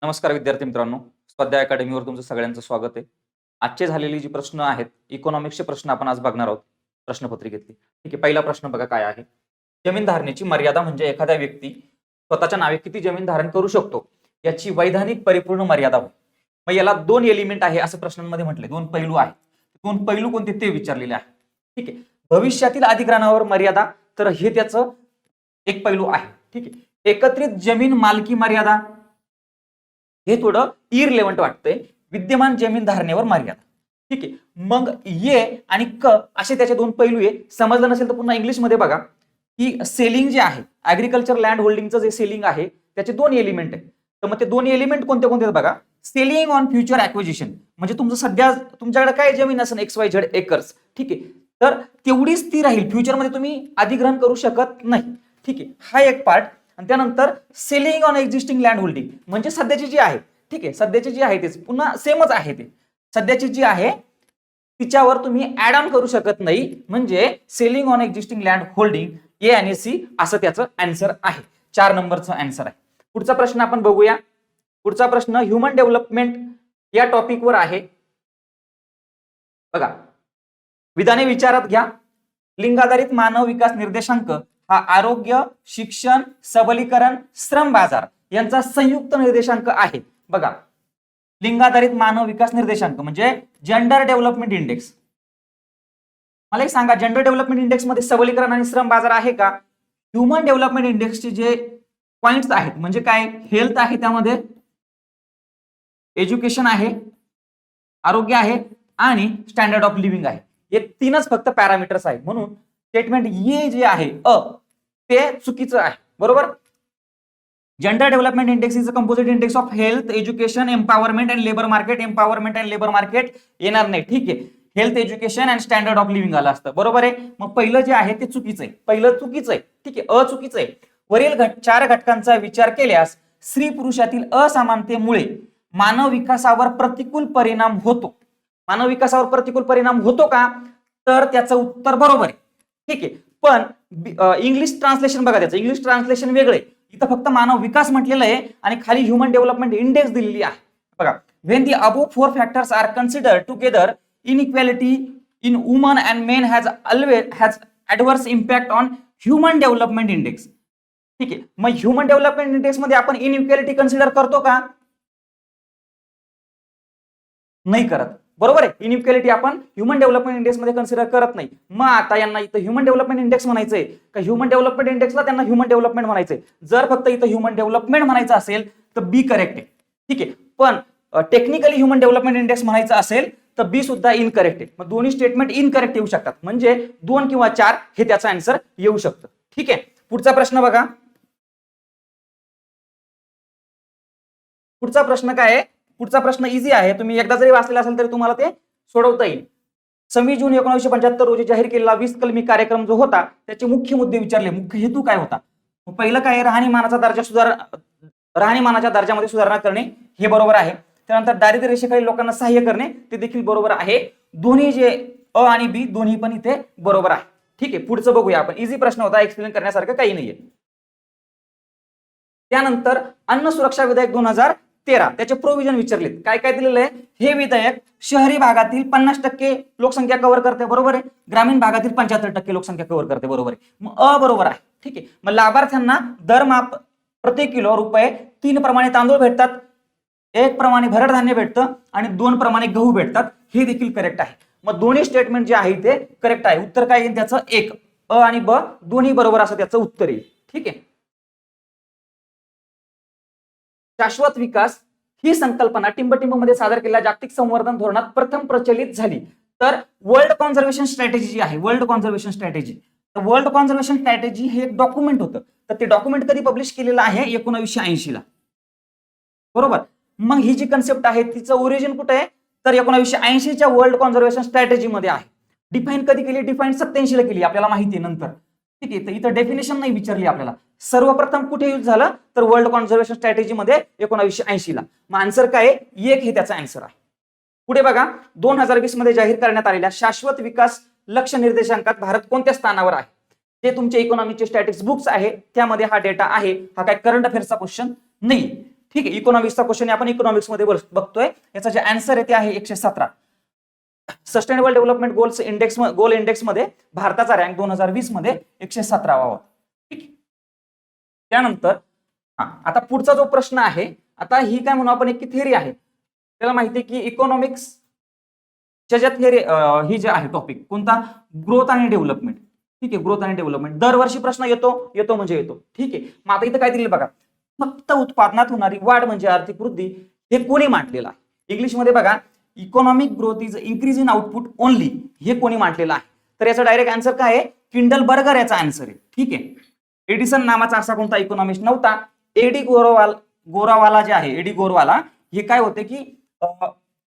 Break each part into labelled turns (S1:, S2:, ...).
S1: नमस्कार विद्यार्थी मित्रांनो, स्वाध्याय अकॅडमीवर तुमचं सगळ्यांचं स्वागत आहे. आजचे झालेली जी प्रश्न आहेत, इकॉनॉमिक्सचे प्रश्न आपण आज बघणार आहोत प्रश्नपत्रिकेतली. ठीक आहे, पहिला प्रश्न बघा काय आहे. जमीन धारणेची मर्यादा म्हणजे एखाद्या व्यक्ती स्वतःच्या नावे किती जमीन धारण करू शकतो याची वैधानिक परिपूर्ण मर्यादा होय. मग याला दोन एलिमेंट आहे असं प्रश्नांमध्ये म्हटलंय, दोन पैलू आहेत. दोन पैलू कोणते ते विचारलेले आहे. ठीक आहे, भविष्यातील अधिग्रहणावर मर्यादा, तर हे त्याचं एक पैलू आहे. ठीक आहे, एकत्रित जमीन मालकी मर्यादा, हे थोडं इरलेव्हंट वाटतंय. विद्यमान जमीन धारणेवर मर्यादा. ठीक आहे, मग ये आणि क असे त्याचे दोन पैलू आहे. समजलं नसेल तर पुन्हा इंग्लिशमध्ये बघा की सेलिंग जे आहे, ऍग्रिकल्चर लँड होल्डिंगचं जे सेलिंग आहे त्याचे दोन एलिमेंट आहे. तर मग ते दोन एलिमेंट कोणते कोणते बघा. सेलिंग ऑन फ्युचर ॲक्विजिशन, म्हणजे तुमचं सध्या तुमच्याकडे काय जमीन असेल XYZ एकर्स, ठीक आहे, तर तेवढीच ती राहील. फ्युचरमध्ये तुम्ही अधिग्रहण करू शकत नाही. ठीक आहे, हा एक पार्ट. आणि त्यानंतर selling on existing land holding, म्हणजे सध्याची जी आहे, ठीक आहे, सध्याची जी आहे तेच पुन्हा सेमच आहे. ते सध्याची जी आहे तिच्यावर तुम्ही ऍड ऑन करू शकत नाही, म्हणजे selling on existing land holding, A आणि सी असं त्याचं आन्सर आहे. 4 नंबरचं आन्सर आहे. पुढचा प्रश्न आपण बघूया. पुढचा प्रश्न ह्युमन डेव्हलपमेंट या टॉपिकवर आहे. बघा, विधाने विचारात घ्या. लिंगाधारित मानव विकास निर्देशांक हा आरोग्य, शिक्षण, सबलीकरण, श्रम बाजार यांचा संयुक्त निर्देशांक आहे. बघा, लिंगाधारित मानव विकास निर्देशांक म्हणजे जेंडर डेव्हलपमेंट इंडेक्स. मला एक सांगा, जेंडर डेव्हलपमेंट इंडेक्स मध्ये सबलीकरण आणि श्रम बाजार आहे का? ह्युमन डेव्हलपमेंट इंडेक्सचे जे पॉइंट्स आहेत म्हणजे काय, हेल्थ आहे, त्यामध्ये एज्युकेशन आहे, आरोग्य आहे आणि स्टँडर्ड ऑफ लिव्हिंग आहे. हे तीनच फक्त पॅरामीटर्स आहेत. म्हणून स्टेटमेंट ये जे आहे ते चुकीचं आहे. बरोबर. Gender development index is a composite index of health, education, empowerment and labour market. Empowerment and labour market येणार नाही. ठीक आहे, health, education and standard of living आलं असतं. बरोबर आहे. मग पहिलं जे आहे ते चुकीचं आहे. पहिलं चुकीचं आहे. ठीक आहे, चुकीचं आहे. वरील 4 घटकांचा विचार केल्यास स्त्री पुरुषातील असमानतेमुळे मानव विकासावर प्रतिकूल परिणाम होतो. मानव विकासावर प्रतिकूल परिणाम होतो का? तर त्याचं उत्तर बरोबर आहे. ठीक आहे, पण इंग्लिश ट्रान्सलेशन बघा, त्याचं इंग्लिश ट्रान्सलेशन वेगळे. इथं फक्त मानव विकास म्हटलेलं आहे आणि खाली ह्युमन डेव्हलपमेंट इंडेक्स दिलेली आहे. बघा, when the above 4 factors are considered together, inequality in woman and men has adverse impact on human development index. ठीक आहे, मग ह्युमन डेव्हलपमेंट इंडेक्स मध्ये आपण इनइक्वॅलिटी कन्सिडर करतो का? नाही करत. बरोबर आहे, इनइक्वॅलिटी आपण ह्युमन डेव्हलपमेंट इंडेक्स मध्ये कन्सिडर करत नाही. मग आता यांना इथं ह्युमन डेव्हलपमेंट इंडेक्स म्हणायचंय का ह्युमन डेव्हलपमेंट इंडेक्सला त्यांना ह्युमन डेव्हलपमेंट म्हणायचंय? जर फक्त इथं ह्युमन डेव्हलपमेंट म्हणायचं असेल तर बी करेक्ट आहे. ठीक आहे, पण टेक्निकली ह्युमन डेव्हलपमेंट इंडेक्स म्हणायचं असेल तर बी सुद्धा इनकरेक्ट आहे. मग दोन्ही स्टेटमेंट इनकरेक्ट येऊ शकतात, म्हणजे 2 किंवा 4 हे त्याचं आन्सर येऊ शकतं. ठीक आहे, पुढचा प्रश्न बघा. पुढचा प्रश्न काय आहे? पुढचा प्रश्न इझी आहे. तुम्ही एकदा जरी वाचलेला असेल तरी तुम्हाला ते सोडवता येईल. 26 जून 1975 रोजी जाहीर केलेला 20 कलमी कार्यक्रम जो होता त्याचे मुख्य मुद्दे विचारले. मुख्य हेतू काय होता? पहिलं काय, राहणीमानाच्या दर्जामध्ये सुधारणा करणे, हे बरोबर आहे. त्यानंतर दारिद्र्य रेषेखालील लोकांना सहाय्य करणे, ते देखील बरोबर आहे. दोन्ही जे अ आणि बी दोन्ही पण इथे बरोबर आहे. ठीक आहे, पुढचं बघूया आपण. इझी प्रश्न होता, एक्सप्लेन करण्यासारखं काही नाहीये. त्यानंतर अन्न सुरक्षा विधेयक 2013 त्याचे प्रोव्हिजन विचारलेत. काय काय दिलेलं आहे? हे विधेयक शहरी भागातील 50% लोकसंख्या कव्हर करते, बरोबर आहे. ग्रामीण भागातील 75% लोकसंख्या कव्हर करते, बरोबर आहे. मग अ बरोबर आहे. ठीक आहे, मग लाभार्थ्यांना दरमाप प्रति किलो रुपये 3 प्रमाणे तांदूळ भेटतात, 1 प्रमाणे भरड धान्य भेटतं आणि 2 प्रमाणे गहू भेटतात, हे देखील करेक्ट आहे. मग दोन्ही स्टेटमेंट जे आहे ते करेक्ट आहे. उत्तर काय येईल त्याचं? 1. अ आणि ब दोन्ही बरोबर असं त्याचं उत्तर येईल. ठीक आहे. शाश्वत विकास ही संकल्पना टिंबटिंबमध्ये सादर केलेल्या जागतिक संवर्धन धोरणात प्रथम प्रचलित झाली. तर वर्ल्ड कॉन्झर्वेशन स्ट्रॅटेजी जी आहे, वर्ल्ड कॉन्झर्वेशन स्ट्रॅटेजी, तर वर्ल्ड कॉन्झर्वेशन स्ट्रॅटेजी हे एक डॉक्युमेंट होतं. तर ते डॉक्युमेंट कधी पब्लिश केलेलं आहे? 1980 ला. बरोबर. मग ही जी कन्सेप्ट आहे तिचं ओरिजिन कुठे आहे? तर 1980च्या वर्ल्ड कॉन्झर्वेशन स्ट्रॅटेजी मध्ये आहे. डिफाईन कधी केली? डिफाईन 87 ला केली, आपल्याला माहिती आहे नंतर. ठीक आहे, तर इथं डेफिनेशन नाही विचारली आपल्याला. सर्वप्रथम कुठे यूज झालं? तर वर्ल्ड कॉन्झर्वेशन स्ट्रॅटेजी मध्ये 1980 ला. मग आन्सर काय आहे? 1 हे त्याचा आन्सर आहे. पुढे बघा, 2020 मध्ये जाहीर करण्यात आलेल्या शाश्वत विकास लक्ष्य निर्देशांकात भारत कोणत्या स्थानावर आहे? जे तुमचे इकॉनॉमिकचे स्टॅटिक्स बुक्स आहे त्यामध्ये हा डेटा आहे. हा काय करंट अफेअर्सचा क्वेश्चन नाही. ठीक आहे, इकॉनॉमिक्सचा क्वेश्चन आपण इकॉनॉमिक्स मध्ये बघतोय. याचा जे आन्सर आहे ते आहे 117. सस्टेनेबल डेव्हलपमेंट गोल इंडेक्स मध्ये भारताचा रँक 2020 मध्ये 117वा होता. ठीक आहे. त्यानंतर आता पुढचा जो प्रश्न आहे, आता ही काय म्हणू आपण, एक थिअरी आहे. त्याला माहिती आहे की इकॉनॉमिक्स च्या थिअरी ही जे आहे टॉपिक कोणता, ग्रोथ आणि डेव्हलपमेंट. ठीक आहे, ग्रोथ आणि डेव्हलपमेंट दरवर्षी प्रश्न येतो म्हणजे येतो. ठीक आहे, मग आता इथं काय दिलेलं बघा, फक्त उत्पादनात होणारी वाढ म्हणजे आर्थिक वृद्धी, हे कोणी मांडलेलं आहे? इंग्लिशमध्ये बघा, economic growth is increase in output only, हे कोणी मांडलेलं आहे? तर याचा डायरेक्ट आन्सर काय आहे? किंडल बर्गर याचा आन्सर आहे. ठीक आहे, एडिसन नावाचा असा कोणता इकॉनॉमिस्ट नव्हता. एडी गोरावाला जे आहे, एडी गोरवाला, हे काय होते की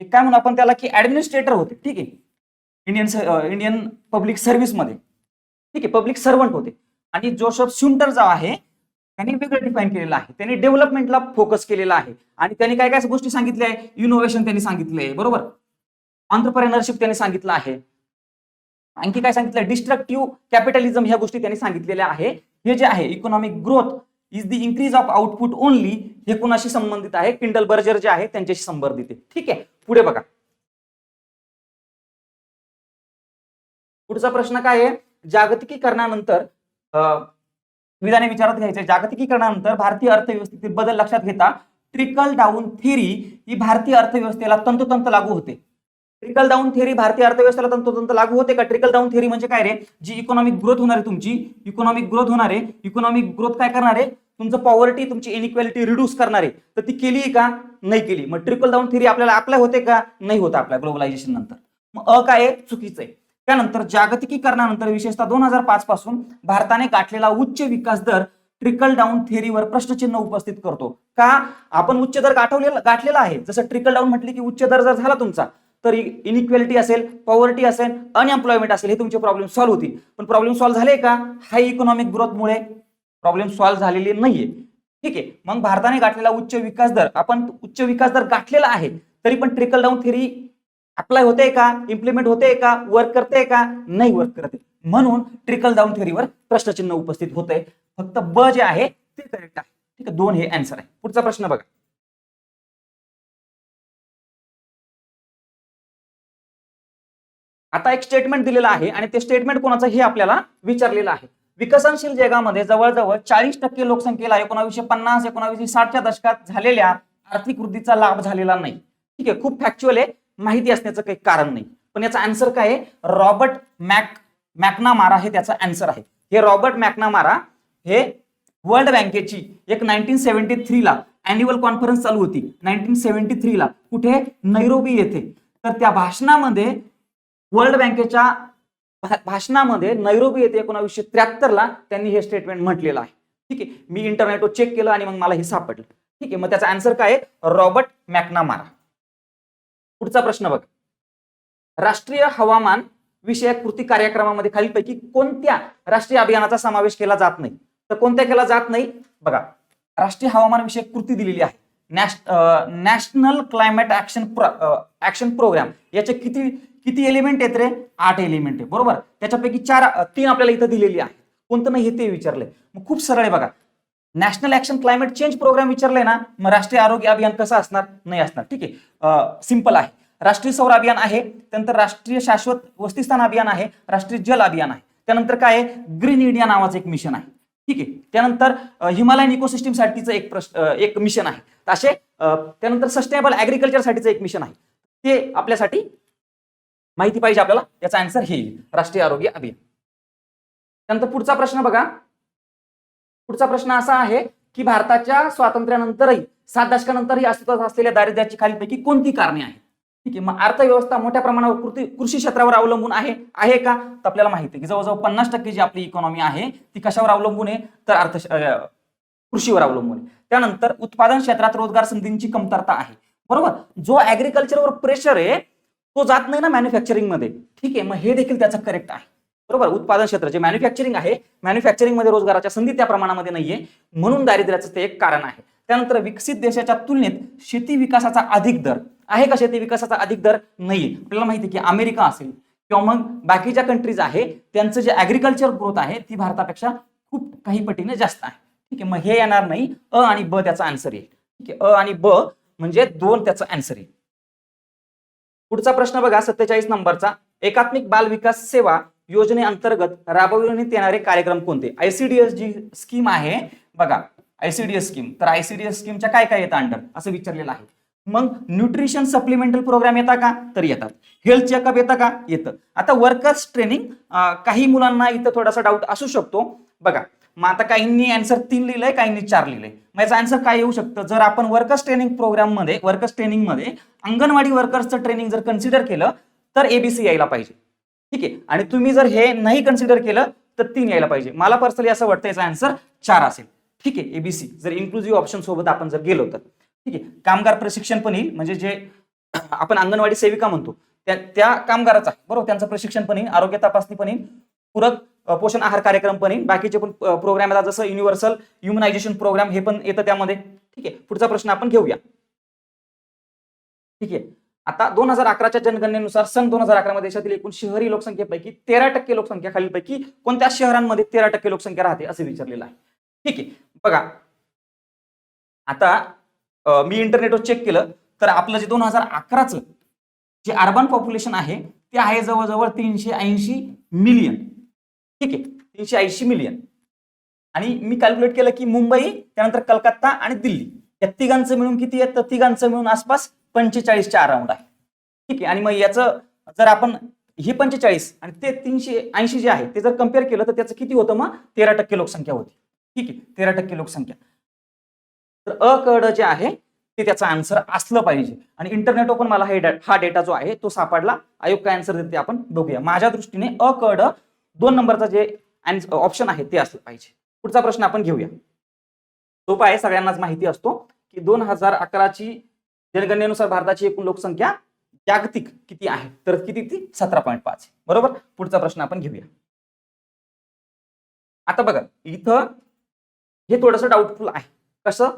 S1: काय म्हणू आपण त्याला, की ऍडमिनिस्ट्रेटर होते. ठीक आहे, इंडियन पब्लिक सर्व्हिस मध्ये. ठीक आहे, पब्लिक सर्वंट होते. आणि जोसेफ श्युंटर जो आहे त्यांनी वेगळं डिफाईन केलेलं आहे. त्यांनी डेव्हलपमेंटला फोकस केलेला आहे आणि त्यांनी काय काय गोष्टी सांगितल्या आहे, इनोव्हेशन त्यांनी सांगितले आहे, बरोबर, एंटरप्रेन्योरशिप त्यांनी सांगितलं आहे, आणखी काय सांगितलं, डिस्ट्रक्टिव्ह कॅपिटलिझम, ह्या गोष्टी त्यांनी सांगितलेल्या आहे. हे जे आहे economic growth is the increase of output only, हे कोणाशी संबंधित आहे? किंडल बर्जर जे आहे त्यांच्याशी संबंधित आहे. ठीक आहे, पुढे बघा, पुढचा प्रश्न काय आहे, जागतिकीकरणानंतर विधाने विचारात घ्यायचे. जागतिकीकरणानंतर भारतीय अर्थव्यवस्थेतील बदल लक्षात घेता ट्रिकल डाऊन थिअरी ही भारतीय अर्थव्यवस्थेला तंतोतंत लागू होते. ट्रिकल डाऊन थिअरी भारतीय अर्थव्यवस्थेला तंतोतंत लागू होते का? ट्रिकल डाऊन थिअरी म्हणजे काय रे, जी इकॉनॉमिक ग्रोथ होणार आहे तुमची, इकॉनॉमिक ग्रोथ काय करणार आहे, तुमचं पॉवर्टी, तुमची इनइक्वॅलिटी रिड्यूस करणार आहे. तर ती केली का? नाही केली. मग ट्रिकल डाऊन थिअरी आपल्याला अप्लाय होते का? नाही होत आपल्या ग्लोबलायझेशन नंतर. मग काय आहे? चुकीचं आहे. त्यानंतर जागतिकीकरणानंतर विशेषतः 2005 पासून भारताने गाठलेला उच्च विकास दर ट्रिकल डाऊन थिअरीवर प्रश्नचिन्ह उपस्थित करतो का? आपण उच्च दर गाठलेला आहे. जसं ट्रिकल डाऊन म्हटले की उच्च दर जर झाला तुमचा, तर इनइक्वॅलिटी असेल, पॉवर्टी असेल, अनएम्प्लॉयमेंट असेल, हे तुमचे प्रॉब्लेम सॉल्व्ह होतील. पण प्रॉब्लेम सॉल्व्ह झाले का? हाय इकॉनॉमिक ग्रोथमुळे प्रॉब्लेम सॉल्व्ह झालेले नाहीये. ठीक आहे, मग भारताने गाठलेला उच्च विकास दर, आपण उच्च विकास दर गाठलेला आहे, तरी पण ट्रिकल डाऊन थिअरी अप्लाय होते का? इम्प्लिमेंट होते का? वर्क करते का? नाही वर्क करते. म्हणून ट्रिकल डाऊन थिअरीवर प्रश्नचिन्ह उपस्थित होते. फक्त ब जे आहे ते करेक्ट आहे. ठीक आहे, 2 हे आन्सर आहे. पुढचा प्रश्न बघा, आता एक स्टेटमेंट दिलेलं आहे आणि ते स्टेटमेंट कोणाचं हे आपल्याला विचारलेलं आहे. विकसनशील जगामध्ये जवळजवळ 40% लोकसंख्येला 1950 1960च्या दशकात झालेल्या आर्थिक वृद्धीचा लाभ झालेला नाही. ठीक आहे, खूप फॅक्च्युअल आहे, माहिती असण्याचं काही कारण नाही. पण याचा आन्सर काय आहे? रॉबर्ट मॅकनामारा हे त्याचा आन्सर आहे. हे रॉबर्ट मॅकनामारा हे वर्ल्ड बँकेची एक 1973 ला अॅन्युअल कॉन्फरन्स चालू होती. 1973 ला कुठे? नैरोबी येथे. तर त्या भाषणामध्ये, वर्ल्ड बँकेच्या भाषणामध्ये नैरोबी येथे 1973 ला त्यांनी हे स्टेटमेंट म्हटलेलं आहे. ठीक आहे, मी इंटरनेटवर चेक केलं आणि मग मला हे सापडलं. ठीक आहे, मग त्याचा आन्सर काय आहे? रॉबर्ट मॅकनामारा. पुढचा प्रश्न बघ, राष्ट्रीय हवामान विषयक कृती कार्यक्रमामध्ये खालीलपैकी कोणत्या राष्ट्रीय अभियानाचा समावेश केला जात नाही? तर कोणत्या केला जात नाही? बघा, राष्ट्रीय हवामान विषयक कृती दिलेली आहे, नॅशनल क्लायमेट ऍक्शन प्रोग्राम. याचे किती एलिमेंट आहेत रे? 8 एलिमेंट आहे, बरोबर. त्याच्यापैकी 3 आपल्याला इथं दिलेली आहे. कोणतं नाही हे ते विचारलंय. मग खूप सरळ आहे बघा, national action climate change programme विचारलंय ना, मग राष्ट्रीय आरोग्य अभियान कसं असणार? नाही असणार. ठीक आहे, सिंपल आहे. राष्ट्रीय सौर अभियान आहे, त्यानंतर राष्ट्रीय शाश्वत वस्तीस्थान अभियान आहे, राष्ट्रीय जल अभियान आहे, त्यानंतर काय आहे? ग्रीन इंडिया नावाचं एक मिशन आहे. ठीक आहे, त्यानंतर हिमालयन इकोसिस्टीम साठीचं एक मिशन आहे. असे त्यानंतर सस्टेनेबल ऍग्रिकल्चर साठीचं एक मिशन आहे. ते आपल्यासाठी माहिती पाहिजे आपल्याला. याचा आन्सर हे राष्ट्रीय आरोग्य अभियान. त्यानंतर पुढचा प्रश्न बघा, पुढचा प्रश्न असा आहे की भारताच्या स्वातंत्र्यानंतरही 7 दशकानंतरही अस्तित्वात असलेल्या दारिद्र्याची खालीलपैकी कोणती कारणे आहेत? ठीक आहे, मग अर्थव्यवस्था मोठ्या प्रमाणावर कृषी क्षेत्रावर अवलंबून आहे का? तर आपल्याला माहिती आहे की जवळजवळ 50% जी आपली इकॉनॉमी आहे ती कशावर अवलंबून आहे? तर कृषीवर अवलंबून आहे. त्यानंतर उत्पादन क्षेत्रात रोजगार संधींची कमतरता आहे, बरोबर. जो ऍग्रिकल्चरवर प्रेशर आहे तो जात नाही ना मॅन्युफॅक्चरिंग मध्ये. ठीक आहे, मग हे देखील त्याचं करेक्ट आहे, बरोबर. उत्पादन क्षेत्र जे मॅन्युफॅक्चरिंग आहे, मॅन्युफॅक्चरिंग मध्ये रोजगाराच्या संधी त्या प्रमाणामध्ये नाहीये, म्हणून दारिद्र्याचं ते एक कारण आहे. त्यानंतर विकसित देशाच्या तुलनेत शेती विकासाचा अधिक दर आहे का? शेती विकासाचा अधिक दर नाहीये. आपल्याला माहिती आहे की अमेरिका असेल किंवा मग बाकीच्या कंट्रीज आहे, त्यांचं जे ऍग्रिकल्चर ग्रोथ आहे ती भारतापेक्षा खूप काही पटीने जास्त आहे. ठीक आहे, मग हे येणार नाही, अ आणि ब त्याचा आन्सर येईल. ठीक आहे, अ आणि ब म्हणजे 2 त्याचं आन्सर येईल. पुढचा प्रश्न बघा 47 नंबरचा. एकात्मिक बाल विकास सेवा योजनेअंतर्गत राबविण्यात येणारे कार्यक्रम कोणते? आयसीडीएस जी स्कीम आहे बघा, आयसीडीएस स्कीम, तर आयसीडीएस स्कीमच्या काय काय येतं अंडर असं विचारलेलं आहे. मग न्यूट्रिशन सप्लिमेंटल प्रोग्राम येतात का? तर येतात. हेल्थ चेकअप येतं का? येतं. आता वर्कर्स ट्रेनिंग, काही मुलांना इथं थोडासा डाऊट असू शकतो बघा. मग आता काहींनी आन्सर 3 लिहिलंय, काहींनी 4 लिहिलंय. मग याचा आन्सर काय येऊ शकतं? जर आपण वर्कर्स ट्रेनिंग प्रोग्राम मध्ये, वर्कर्स ट्रेनिंग मध्ये अंगणवाडी वर्कर्सचं ट्रेनिंग जर कन्सिडर केलं तर एबीसी यायला पाहिजे. ठीक आहे, आणि तुम्ही जर हे नाही कन्सिडर केलं तर 3 यायला पाहिजे. मला पर्सनली असं वाटतं याचा आन्सर 4 असेल. ठीक आहे, एबीसी जर इन्क्लुझिव्ह ऑप्शन सोबत आपण जर गेलो तर. ठीक आहे, कामगार प्रशिक्षण पण येईल, म्हणजे जे आपण अंगणवाडी सेविका म्हणतो त्या कामगाराचा बरोबर, त्यांचं प्रशिक्षण पण येईल, आरोग्य तपासणी पण येईल, पूरक पोषण आहार कार्यक्रम पण येईल, बाकीचे पण प्रोग्राम येतात, जसं युनिव्हर्सल ह्युमनायझेशन प्रोग्राम हे पण येतं त्यामध्ये. ठीक आहे, पुढचा प्रश्न आपण घेऊया. ठीक आहे, आता 2011च्या जनगणनेनुसार सन 2011 मध्ये देशातील एकूण शहरी लोकसंख्येपैकी 13% लोकसंख्या खालीलपैकी कोणत्या शहरांमध्ये 13% लोकसंख्या राहते असे विचारलेलं आहे. ठीक आहे, बघा आता मी इंटरनेटवर चेक केलं तर आपलं जे 2011चं जे अर्बन पॉप्युलेशन आहे ते आहे जवळजवळ 380 मिलियन. ठीक आहे, 380 मिलियन. आणि मी कॅल्क्युलेट केलं की मुंबई, त्यानंतर कलकत्ता आणि दिल्ली या तिघांचं मिळून किती आहे? तर तिघांचं मिळून आसपास 45च्या अराउंड आहे. ठीक आहे, आणि मग याचं जर आपण हे 45 आणि ते 380 जे आहे ते जर कम्पेअर केलं तर त्याचं किती होतं? मग 13% लोकसंख्या होती. ठीक आहे, 13% लोकसंख्या. तर अ क ड जे आहे ते त्याचं आन्सर असलं पाहिजे. आणि इंटरनेटवर पण मला हा डेटा जो आहे तो सापडला. आयोग काय आन्सर देते आपण बघूया. माझ्या दृष्टीने अ क ड 2 नंबरचा जे ऑप्शन आहे ते असलं पाहिजे. पुढचा प्रश्न आपण घेऊया. सोपा आहे, सगळ्यांनाच माहिती असतो की 2011ची जनगणनेनुसार भारताची एकूण लोकसंख्या जागतिक किती आहे? तर किती? ती 17.5. बरोबर. पुढचा प्रश्न आपण घेऊया. आता बघा इथं हे थोडंसं डाऊटफुल आहे. कसं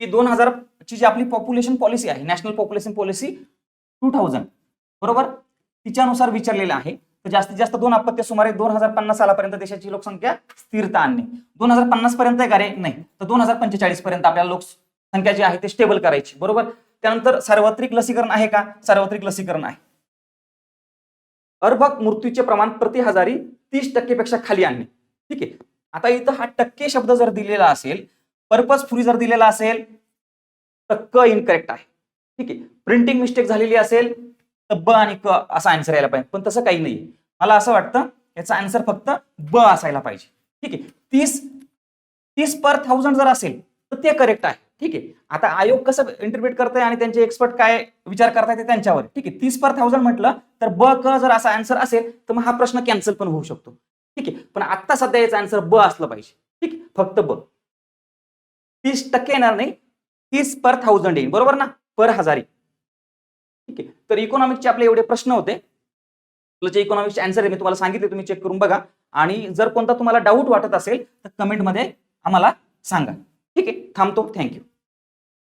S1: की 2000 ची जी आपली पॉप्युलेशन पॉलिसी आहे, नॅशनल पॉप्युलेशन पॉलिसी 2000 बरोबर, तिच्यानुसार विचारलेलं आहे. तर जास्तीत जास्त 2 अपत्य सुमारे 2050 सालापर्यंत देशाची लोकसंख्या स्थिरता आणणे. 2050 पर्यंत आहे का रे? नाही. तर 2045 पर्यंत आपल्याला लोकसंख्या जी आहे ते स्टेबल करायची. बरोबर. त्यानंतर सार्वत्रिक लसीकरण आहे का? सार्वत्रिक लसीकरण आहे. अर्भक मृत्यूचे प्रमाण प्रति हजारी 30% पेक्षा खाली आणणे. ठीक आहे, आता इथं हा टक्के शब्द जर दिलेला असेल, पर्पजफुली जर दिलेला असेल तर क इनकरेक्ट आहे. ठीक आहे, प्रिंटिंग मिस्टेक झालेली असेल तर ब आणि क असा आन्सर यायला पाहिजे, पण तसं काही नाही. मला असं वाटतं याचा आन्सर फक्त ब असायला पाहिजे. ठीक आहे, 30 पर 1000 जर असेल तर ते करेक्ट आहे. ठीक आहे, आता आयोग कसं इंटरप्रिट करताय आणि त्यांचे एक्सपर्ट काय विचार करताय ते त्यांच्यावर. ठीक आहे, 30 पर 1000 म्हटलं तर ब क जर असा आन्सर असेल तर मग हा प्रश्न कॅन्सल पण होऊ शकतो. ठीक आहे, पण आता सध्या याचा आन्सर ब असलं पाहिजे. ठीक, फक्त ब. 30% येणार नाही, 30 पर 1000 येईल. बरोबर ना, पर हजारी. ठीक आहे, तर इकॉनॉमिक्सचे आपले एवढे प्रश्न होते. जे इकॉनॉमिक्सचे आन्सर आहे मी तुम्हाला सांगितले, तुम्ही चेक करून बघा. आणि जर कोणता तुम्हाला डाऊट वाटत असेल तर कमेंटमध्ये आम्हाला सांगा. ठीक आहे, थांबतो. थँक्यू.